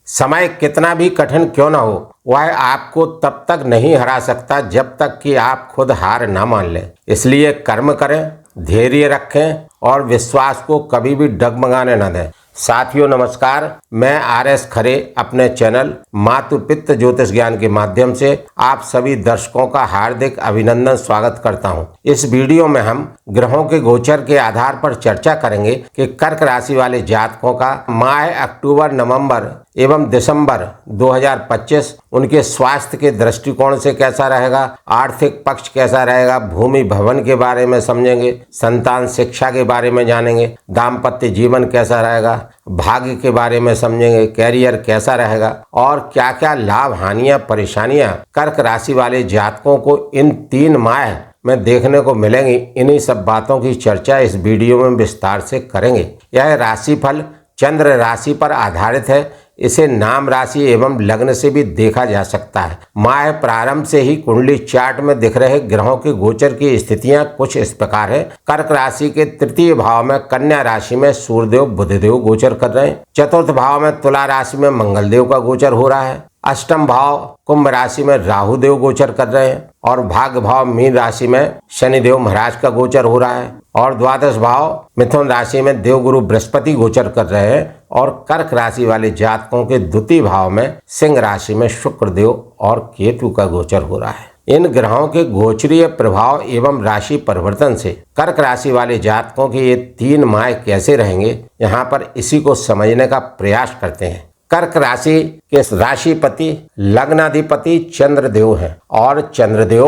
समय कितना भी कठिन क्यों न हो, वह आपको तब तक नहीं हरा सकता जब तक कि आप खुद हार न मान लें। इसलिए कर्म करें, धैर्य रखें और विश्वास को कभी भी डगमगाने न दें। साथियों नमस्कार, मैं RS खरे अपने चैनल मातु पित्त ज्योतिष ज्ञान के माध्यम से आप सभी दर्शकों का हार्दिक अभिनंदन स्वागत करता हूं। इस वीडियो में हम ग्रहों के गोचर के आधार पर चर्चा करेंगे कि कर्क राशि वाले जातकों का माह अक्टूबर, नवंबर एवं दिसंबर 2025 उनके स्वास्थ्य के दृष्टिकोण से कैसा रहेगा, आर्थिक पक्ष कैसा रहेगा, भूमि भवन के बारे में समझेंगे, संतान शिक्षा के बारे में जानेंगे, दाम्पत्य जीवन कैसा रहेगा, भाग्य के बारे में समझेंगे, कैरियर कैसा रहेगा और क्या क्या लाभ, हानियां, परेशानियां कर्क राशि वाले जातकों को इन 3 माह में देखने को मिलेंगी। इन्हीं सब बातों की चर्चा इस वीडियो में विस्तार से करेंगे। यह राशिफल चंद्र राशि पर आधारित है। इसे नाम राशि एवं लग्न से भी देखा जा सकता है। माह प्रारंभ से ही कुंडली चार्ट में दिख रहे ग्रहों के गोचर की स्थितियां कुछ इस प्रकार है। कर्क राशि के तृतीय भाव में कन्या राशि में सूर्यदेव, बुधदेव गोचर कर रहे हैं। चतुर्थ भाव में तुला राशि में मंगलदेव का गोचर हो रहा है। अष्टम भाव कुंभ राशि में राहु देव गोचर कर रहे हैं और भाग्य भाव मीन राशि में शनिदेव महाराज का गोचर हो रहा है और द्वादश भाव मिथुन राशि में देवगुरु बृहस्पति गोचर कर रहे हैं और कर्क राशि वाले जातकों के द्वितीय भाव में सिंह राशि में शुक्रदेव और केतु का गोचर हो रहा है। इन ग्रहों के गोचरीय प्रभाव एवं राशि परिवर्तन से कर्क राशि वाले जातकों के ये 3 माह कैसे रहेंगे, यहाँ पर इसी को समझने का प्रयास करते हैं। कर्क राशि के राशिपति लग्नाधिपति चंद्रदेव हैं और चंद्रदेव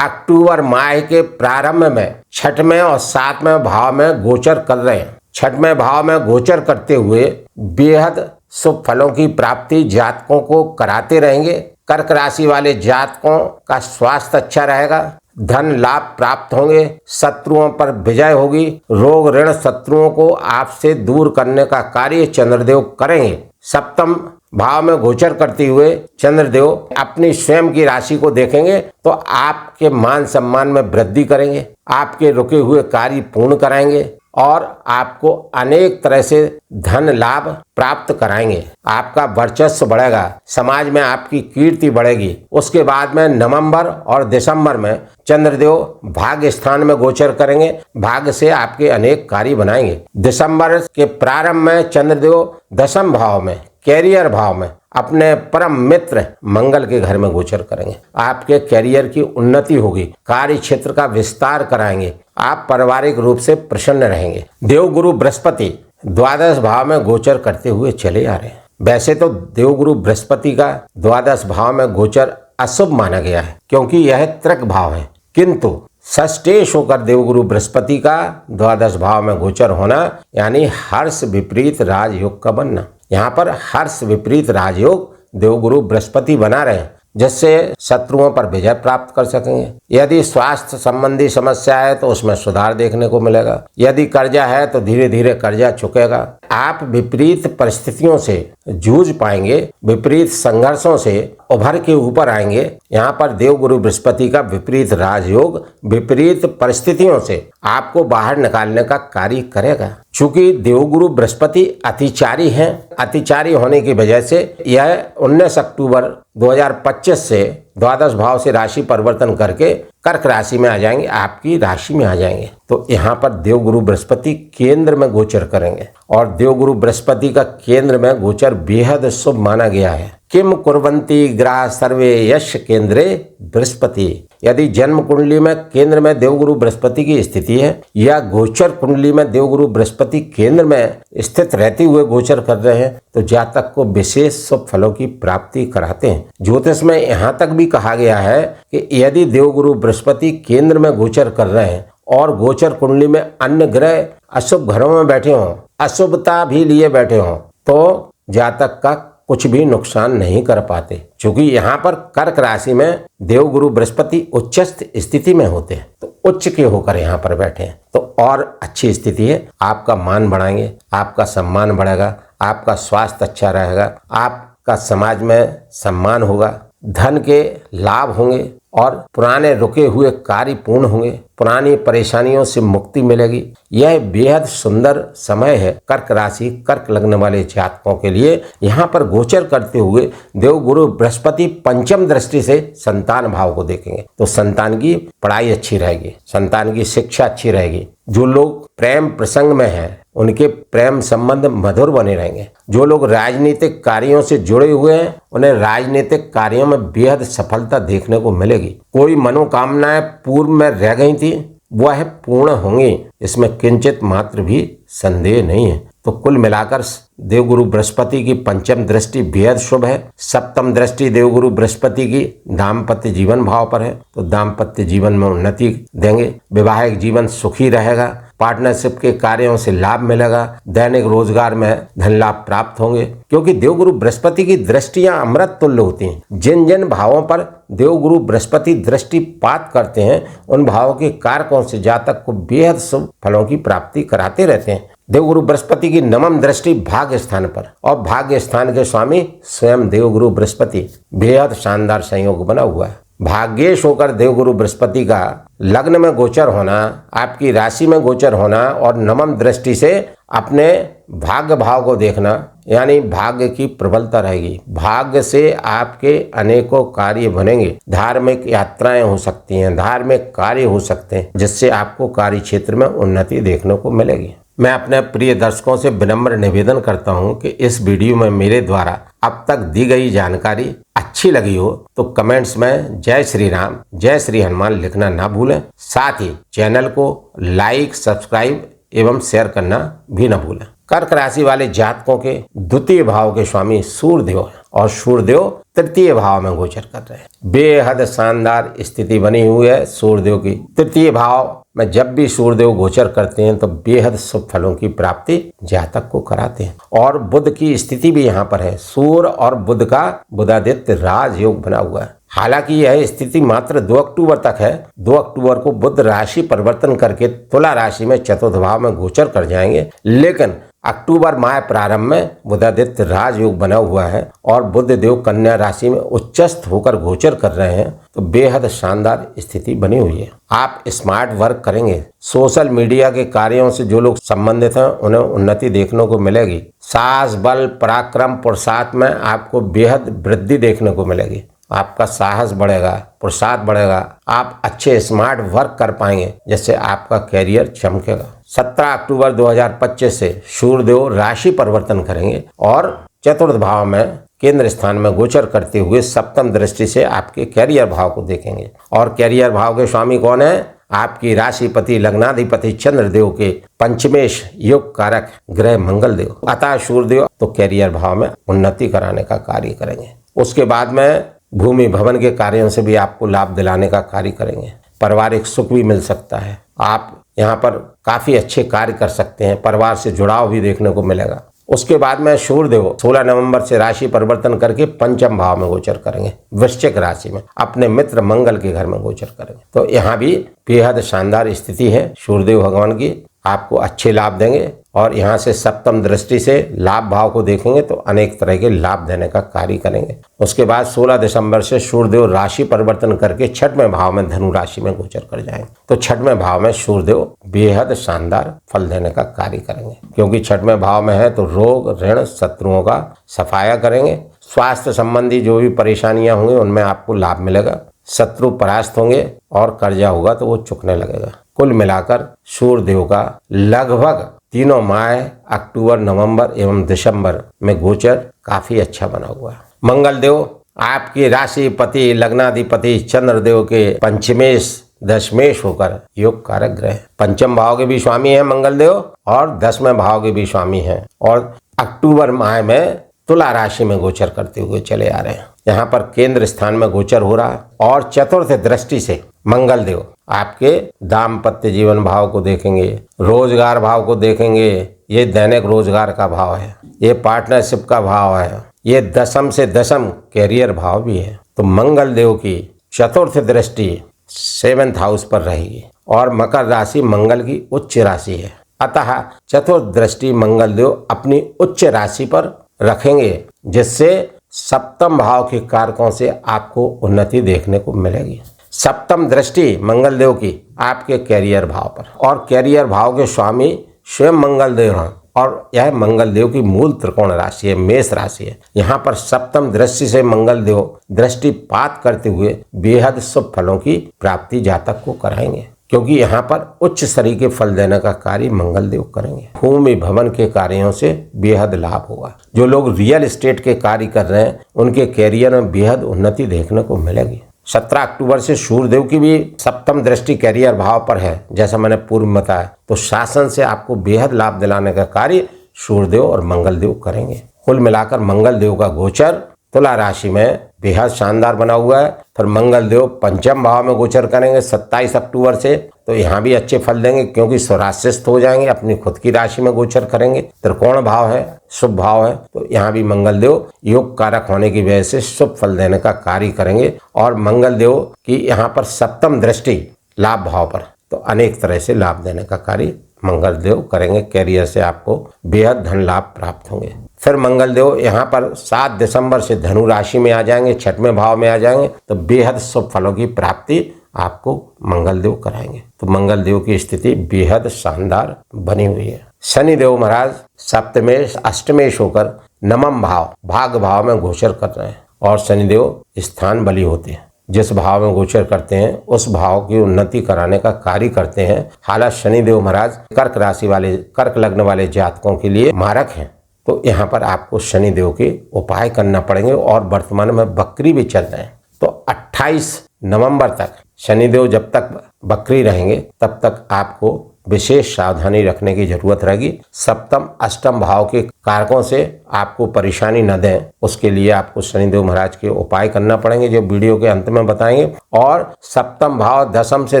अक्टूबर माह के प्रारंभ में 6वें और 7वें भाव में गोचर कर रहे हैं। 6वें भाव में गोचर करते हुए बेहद शुभ फलों की प्राप्ति जातकों को कराते रहेंगे। कर्क राशि वाले जातकों का स्वास्थ्य अच्छा रहेगा, धन लाभ प्राप्त होंगे, शत्रुओं पर विजय होगी, रोग ऋण शत्रुओं को आपसे दूर करने का कार्य चंद्रदेव करेंगे। 7वें भाव में गोचर करते हुए चंद्रदेव अपनी स्वयं की राशि को देखेंगे तो आपके मान सम्मान में वृद्धि करेंगे, आपके रुके हुए कार्य पूर्ण कराएंगे और आपको अनेक तरह से धन लाभ प्राप्त कराएंगे। आपका वर्चस्व बढ़ेगा, समाज में आपकी कीर्ति बढ़ेगी। उसके बाद में नवंबर और दिसंबर में चंद्रदेव भाग्य स्थान में गोचर करेंगे, भाग्य से आपके अनेक कार्य बनाएंगे। दिसंबर के प्रारंभ में चंद्रदेव 10वें भाव में कैरियर भाव में अपने परम मित्र मंगल के घर में गोचर करेंगे। आपके कैरियर की उन्नति होगी, कार्य क्षेत्र का विस्तार कराएंगे, आप पारिवारिक रूप से प्रसन्न रहेंगे। देवगुरु बृहस्पति द्वादश भाव में गोचर करते हुए चले आ रहे हैं। वैसे तो देवगुरु बृहस्पति का द्वादश भाव में गोचर अशुभ माना गया है क्योंकि यह तृक भाव है, किंतु षष्ठेश होकर देवगुरु बृहस्पति का द्वादश भाव में गोचर होना यानी हर्ष विपरीत राजयोग का बनना। यहाँ पर हर्ष विपरीत राजयोग देवगुरु बृहस्पति बना रहे हैं जिससे शत्रुओं पर विजय प्राप्त कर सकेंगे। यदि स्वास्थ्य संबंधी समस्या है तो उसमें सुधार देखने को मिलेगा। यदि कर्जा है तो धीरे धीरे कर्जा चुकेगा। आप विपरीत परिस्थितियों से जूझ पाएंगे, विपरीत संघर्षों से उभर के ऊपर आएंगे। यहाँ पर देवगुरु बृहस्पति का विपरीत राजयोग विपरीत परिस्थितियों से आपको बाहर निकालने का कार्य करेगा। चूंकि देवगुरु बृहस्पति अतिचारी हैं, अतिचारी होने की वजह से यह 19 अक्टूबर 2025 से द्वादश भाव से राशि परिवर्तन करके कर्क राशि में आ जाएंगे, आपकी राशि में आ जाएंगे। तो यहाँ पर देवगुरु बृहस्पति केंद्र में गोचर करेंगे और देवगुरु बृहस्पति का केंद्र में गोचर बेहद शुभ माना गया है। किम कुर्वन्ति ग्रह सर्वे यश केंद्रे बृहस्पति। यदि जन्म कुंडली में केंद्र में देवगुरु बृहस्पति की स्थिति है या गोचर कुंडली में देवगुरु बृहस्पति केंद्र में स्थित रहते हुए गोचर कर रहे हैं तो जातक को विशेष शुभ फलों की प्राप्ति कराते हैं। ज्योतिष में यहाँ तक भी कहा गया है कि यदि देवगुरु बृहस्पति केंद्र में गोचर कर रहे हैं और गोचर कुंडली में अन्य ग्रह अशुभ घरों में बैठे हों, अशुभता भी लिए बैठे हों, तो जातक का कुछ भी नुकसान नहीं कर पाते। क्योंकि यहाँ पर कर्क राशि में देवगुरु बृहस्पति उच्चस्थ स्थिति में होते हैं, तो उच्च के होकर यहाँ पर बैठे हैं तो और अच्छी स्थिति है। आपका मान बढ़ाएंगे, आपका सम्मान बढ़ेगा, आपका स्वास्थ्य अच्छा रहेगा, आपका समाज में सम्मान होगा, धन के लाभ होंगे और पुराने रुके हुए कार्य पूर्ण होंगे, पुरानी परेशानियों से मुक्ति मिलेगी। यह बेहद सुंदर समय है कर्क राशि कर्क लग्न वाले जातकों के लिए। यहाँ पर गोचर करते हुए देवगुरु बृहस्पति पंचम दृष्टि से संतान भाव को देखेंगे, तो संतान की पढ़ाई अच्छी रहेगी, संतान की शिक्षा अच्छी रहेगी। जो लोग प्रेम प्रसंग में हैं उनके प्रेम संबंध मधुर बने रहेंगे। जो लोग राजनीतिक कार्यों से जुड़े हुए हैं उन्हें राजनीतिक कार्यों में बेहद सफलता देखने को मिलेगी। कोई मनोकामनाएं पूर्व में रह गई थी वह पूर्ण होंगी, इसमें किंचित मात्र भी संदेह नहीं है। तो कुल मिलाकर देवगुरु बृहस्पति की पंचम दृष्टि बेहद शुभ है। सप्तम दृष्टि देवगुरु बृहस्पति की दाम्पत्य जीवन भाव पर है, तो दाम्पत्य जीवन में उन्नति देंगे। वैवाहिक जीवन सुखी रहेगा, पार्टनरशिप के कार्यों से लाभ मिलेगा, दैनिक रोजगार में धन लाभ प्राप्त होंगे, क्योंकि देवगुरु बृहस्पति की दृष्टियां अमृत तुल्य होती हैं। जिन जिन भावों पर देवगुरु बृहस्पति दृष्टिपात करते हैं उन भावों के कारकों से जातक को बेहद शुभ फलों की प्राप्ति कराते रहते हैं। देवगुरु बृहस्पति की नवम दृष्टि भाग्य स्थान पर, और भाग्य स्थान के स्वामी स्वयं देवगुरु बृहस्पति, बेहद शानदार संयोग बना हुआ है। भाग्येश होकर देवगुरु बृहस्पति का लग्न में गोचर होना, आपकी राशि में गोचर होना और नवम दृष्टि से अपने भाग्य भाव को देखना, यानी भाग्य की प्रबलता रहेगी। भाग्य से आपके अनेकों कार्य बनेंगे, धार्मिक यात्राएं हो सकती हैं, धार्मिक कार्य हो सकते हैं, जिससे आपको कार्य क्षेत्र में उन्नति देखने को मिलेगी। मैं अपने प्रिय दर्शकों से विनम्र निवेदन करता हूं कि इस वीडियो में मेरे द्वारा अब तक दी गई जानकारी अच्छी लगी हो तो कमेंट्स में जय श्री राम, जय श्री हनुमान लिखना ना भूलें। साथ ही चैनल को लाइक, सब्सक्राइब एवं शेयर करना भी न भूलें। कर्क राशि वाले जातकों के द्वितीय भाव के स्वामी सूर्यदेव हैं और सूर्यदेव तृतीय भाव में गोचर कर रहे हैं। बेहद शानदार स्थिति बनी हुई है सूर्यदेव की। तृतीय भाव में जब भी सूर्यदेव गोचर करते हैं तो बेहद शुभ फलों की प्राप्ति जातक को कराते हैं। और बुध की स्थिति भी यहाँ पर है, सूर्य और बुध का बुधादित्य राजयोग बना हुआ है। हालांकि यह स्थिति मात्र 2 अक्टूबर तक है। 2 अक्टूबर को बुध राशि परिवर्तन करके तुला राशि में चतुर्थ भाव में गोचर कर जाएंगे, लेकिन अक्टूबर माह प्रारंभ में बुधादित्य राजयोग बना हुआ है और बुध देव कन्या राशि में उच्चस्थ होकर गोचर कर रहे हैं, तो बेहद शानदार स्थिति बनी हुई है। आप स्मार्ट वर्क करेंगे, सोशल मीडिया के कार्यों से जो लोग संबंधित हैं उन्हें उन्नति देखने को मिलेगी। साहस, बल, पराक्रम, पुरुषार्थ में आपको बेहद वृद्धि देखने को मिलेगी। आपका साहस बढ़ेगा, पुरुषार्थ बढ़ेगा, आप अच्छे स्मार्ट वर्क कर पाएंगे, जिससे आपका कैरियर चमकेगा। 17 अक्टूबर 2025 से सूर्यदेव राशि परिवर्तन करेंगे और चतुर्थ भाव में केंद्र स्थान में गोचर करते हुए सप्तम दृष्टि से आपके कैरियर भाव को देखेंगे। और कैरियर भाव के स्वामी कौन है? आपकी राशिपति लग्नाधिपति चंद्रदेव के पंचमेश योग कारक ग्रह मंगल देव। अतः सूर्यदेव तो कैरियर भाव में उन्नति कराने का कार्य करेंगे। उसके बाद में भूमि भवन के कार्यों से भी आपको लाभ दिलाने का कार्य करेंगे। पारिवारिक सुख भी मिल सकता है, आप यहाँ पर काफी अच्छे कार्य कर सकते हैं, परिवार से जुड़ाव भी देखने को मिलेगा। उसके बाद में सूर्यदेव 16 नवंबर से राशि परिवर्तन करके पंचम भाव में गोचर करेंगे, वृश्चिक राशि में अपने मित्र मंगल के घर में गोचर करेंगे। तो यहाँ भी बेहद शानदार स्थिति है सूर्यदेव भगवान की, आपको अच्छे लाभ देंगे। और यहाँ से सप्तम दृष्टि से लाभ भाव को देखेंगे तो अनेक तरह के लाभ देने का कार्य करेंगे। उसके बाद 16 दिसंबर से सूर्यदेव राशि परिवर्तन करके छठवें भाव में धनु राशि में गोचर कर जाएंगे, तो छठवें भाव में सूर्यदेव बेहद शानदार फल देने का कार्य करेंगे, क्योंकि छठवें भाव में है तो रोग, ऋण, शत्रुओं का सफाया करेंगे। स्वास्थ्य संबंधी जो भी परेशानियां होंगी उनमें आपको लाभ मिलेगा, शत्रु परास्त होंगे और कर्जा होगा तो वो चुकने लगेगा। कुल मिलाकर सूर्यदेव का लगभग तीनों माह अक्टूबर, नवंबर एवं दिसंबर में गोचर काफी अच्छा बना हुआ है। मंगल देव आपकी राशिपति लग्नाधिपति चंद्रदेव के पंचमेश दशमेश होकर योग कारक ग्रह, पंचम भाव के भी स्वामी हैं मंगल देव और 10वें भाव के भी स्वामी हैं, और अक्टूबर माह में तुला राशि में गोचर करते हुए चले आ रहे हैं। यहाँ पर केंद्र स्थान में गोचर हो रहा है और चतुर्थ दृष्टि से मंगल देव आपके दाम्पत्य जीवन भाव को देखेंगे, रोजगार भाव को देखेंगे। ये दैनिक रोजगार का भाव है, ये पार्टनरशिप का भाव है, ये दशम से दशम कैरियर भाव भी है। तो मंगल देव की चतुर्थ दृष्टि 7th हाउस पर रहेगी और मकर राशि मंगल की उच्च राशि है, अतः चतुर्थ दृष्टि मंगल देव अपनी उच्च राशि पर रखेंगे, जिससे सप्तम भाव के कारकों से आपको उन्नति देखने को मिलेगी। सप्तम दृष्टि मंगल देव की आपके कैरियर भाव पर, और कैरियर भाव के स्वामी स्वयं मंगल देव हैं, और यह मंगल देव की मूल त्रिकोण राशि है, मेष राशि है। यहाँ पर सप्तम दृष्टि से मंगल देव दृष्टिपात करते हुए बेहद शुभ फलों की प्राप्ति जातक को कराएंगे, क्योंकि यहाँ पर उच्च स्तरीय के फल देने का कार्य मंगल देव करेंगे। भूमि भवन के कार्यों से बेहद लाभ होगा। जो लोग रियल एस्टेट के कार्य कर रहे हैं उनके कैरियर में बेहद उन्नति देखने को मिलेगी। 17 अक्टूबर से सूर्यदेव की भी सप्तम दृष्टि कैरियर भाव पर है, जैसा मैंने पूर्व में बताया। तो शासन से आपको बेहद लाभ दिलाने का कार्य सूर्यदेव और मंगल देव करेंगे। कुल मिलाकर मंगल देव का गोचर तुला राशि में बेहद शानदार बना हुआ है। फिर मंगल देव पंचम भाव में गोचर करेंगे 27 अक्टूबर से, तो यहाँ भी अच्छे फल देंगे, क्योंकि स्वराष्ट्रस्थ हो जाएंगे, अपनी खुद की राशि में गोचर करेंगे। त्रिकोण भाव है, शुभ भाव है, तो यहाँ भी मंगल देव योग कारक होने की वजह से शुभ फल देने का कार्य करेंगे। और मंगल देव की यहाँ पर सप्तम दृष्टि लाभ भाव पर, तो अनेक तरह से लाभ देने का कार्य मंगल देव करेंगे। कैरियर से आपको बेहद धन लाभ प्राप्त होंगे। फिर मंगल देव यहाँ पर 7 दिसंबर से धनु राशि में आ जाएंगे, 6वें भाव में आ जाएंगे, तो बेहद शुभ फलों की प्राप्ति आपको मंगल देव कराएंगे। तो मंगल देव की स्थिति बेहद शानदार बनी हुई है। शनि देव महाराज सप्तमेश अष्टमेश होकर नवम भाव भाग भाव में गोचर कर रहे हैं, और शनिदेव स्थान बली होते हैं। जिस भाव में गोचर करते हैं उस भाव की उन्नति कराने का कार्य करते हैं। हालांकि शनिदेव महाराज कर्क राशि वाले, कर्क लग्न वाले जातकों के लिए मारक हैं, तो यहाँ पर आपको शनिदेव के उपाय करना पड़ेंगे। और वर्तमान में बकरी भी चल रहे हैं, तो 28 नवंबर तक शनिदेव जब तक बकरी रहेंगे तब तक आपको विशेष सावधानी रखने की जरूरत रहेगी। सप्तम अष्टम भाव के कारकों से आपको परेशानी न दें, उसके लिए आपको शनिदेव महाराज के उपाय करना पड़ेंगे, जो वीडियो के अंत में बताएंगे। और सप्तम भाव दशम से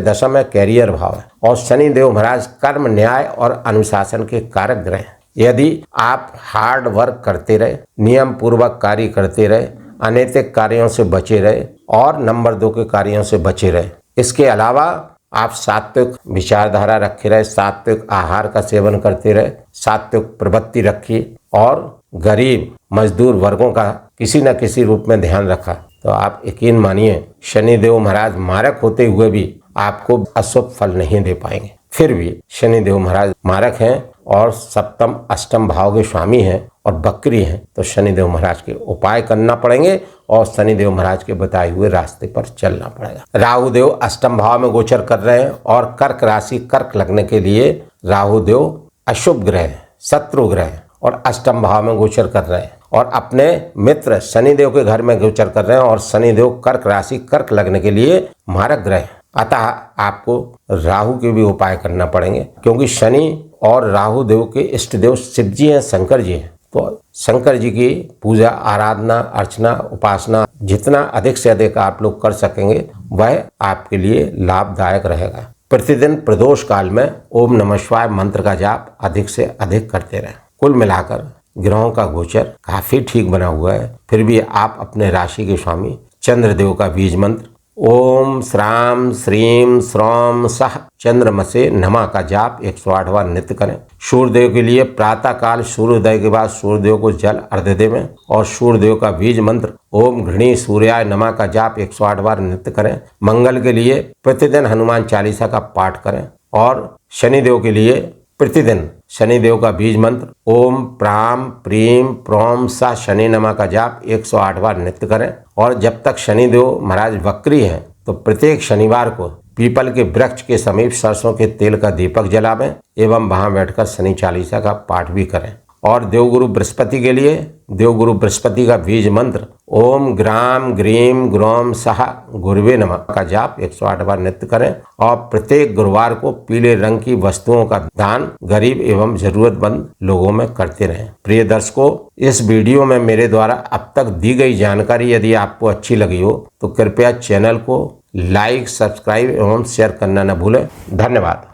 दशम है, कैरियर भाव है, और शनिदेव महाराज कर्म, न्याय और अनुशासन के कारक ग्रह हैं। यदि आप हार्ड वर्क करते रहे, नियम पूर्वक कार्य करते रहे, अनैतिक कार्यों से बचे रहे और नंबर 2 के कार्यों से बचे रहे, इसके अलावा आप सात्विक विचारधारा रखे रहे, सात्विक आहार का सेवन करते रहे, सात्विक प्रवृत्ति रखी, और गरीब मजदूर वर्गों का किसी न किसी रूप में ध्यान रखा, तो आप यकीन मानिए शनिदेव महाराज मारक होते हुए भी आपको अशुभ फल नहीं दे पाएंगे। फिर भी शनिदेव महाराज मारक हैं और सप्तम अष्टम भाव के स्वामी हैं और बकरी हैं, तो शनिदेव महाराज के उपाय करना पड़ेंगे और शनिदेव महाराज के बताए हुए रास्ते पर चलना पड़ेगा। राहु देव अष्टम भाव में गोचर कर रहे हैं, और कर्क राशि कर्क लगने के लिए राहु देव अशुभ ग्रह, शत्रु ग्रह, और अष्टम भाव में गोचर कर रहे हैं, और अपने मित्र शनिदेव के घर में गोचर कर रहे हैं, और शनिदेव कर्क राशि कर्क लगने के लिए मारक ग्रह। अतः आपको राहु के भी उपाय करना पड़ेंगे, क्योंकि शनि और राहु देव के इष्ट देव शिव जी हैं, शंकर जी हैं। तो शंकर जी की पूजा, आराधना, अर्चना, उपासना जितना अधिक से अधिक आप लोग कर सकेंगे वह आपके लिए लाभदायक रहेगा। प्रतिदिन प्रदोष काल में ओम नमः शिवाय मंत्र का जाप अधिक से अधिक करते रहें। कुल मिलाकर ग्रहों का गोचर काफी ठीक बना हुआ है। फिर भी आप अपने राशि के स्वामी चंद्रदेव का बीज मंत्र ओम श्राम श्रीम श्रौम सह चंद्रमसे नमः का जाप 108 बार नित्य करें। सूर्यदेव के लिए प्रातः काल सूर्योदय के बाद सूर्यदेव को जल अर्घ्य देवें, और सूर्यदेव का बीज मंत्र ओम घृणी सूर्याय नमः का जाप 108 बार नित्य करें। मंगल के लिए प्रतिदिन हनुमान चालीसा का पाठ करें, और शनिदेव के लिए प्रतिदिन शनिदेव का बीज मंत्र ओम प्राम प्रीम प्रोम सा शनि नमः का जाप 108 बार नित्य करें। और जब तक शनिदेव महाराज वक्री हैं तो प्रत्येक शनिवार को पीपल के वृक्ष के समीप सरसों के तेल का दीपक जलावें एवं वहां बैठकर शनि चालीसा का पाठ भी करें। और देवगुरु बृहस्पति के लिए देवगुरु बृहस्पति का बीज मंत्र ओम ग्राम ग्रीम ग्रोम सह गुरुवे नमः का जाप 108 बार नित्य करें। और प्रत्येक गुरुवार को पीले रंग की वस्तुओं का दान गरीब एवं जरूरतमंद लोगों में करते रहें। प्रिय दर्शकों, इस वीडियो में मेरे द्वारा अब तक दी गई जानकारी यदि आपको अच्छी लगी हो तो कृपया चैनल को लाइक, सब्सक्राइब एवं शेयर करना न भूलें। धन्यवाद।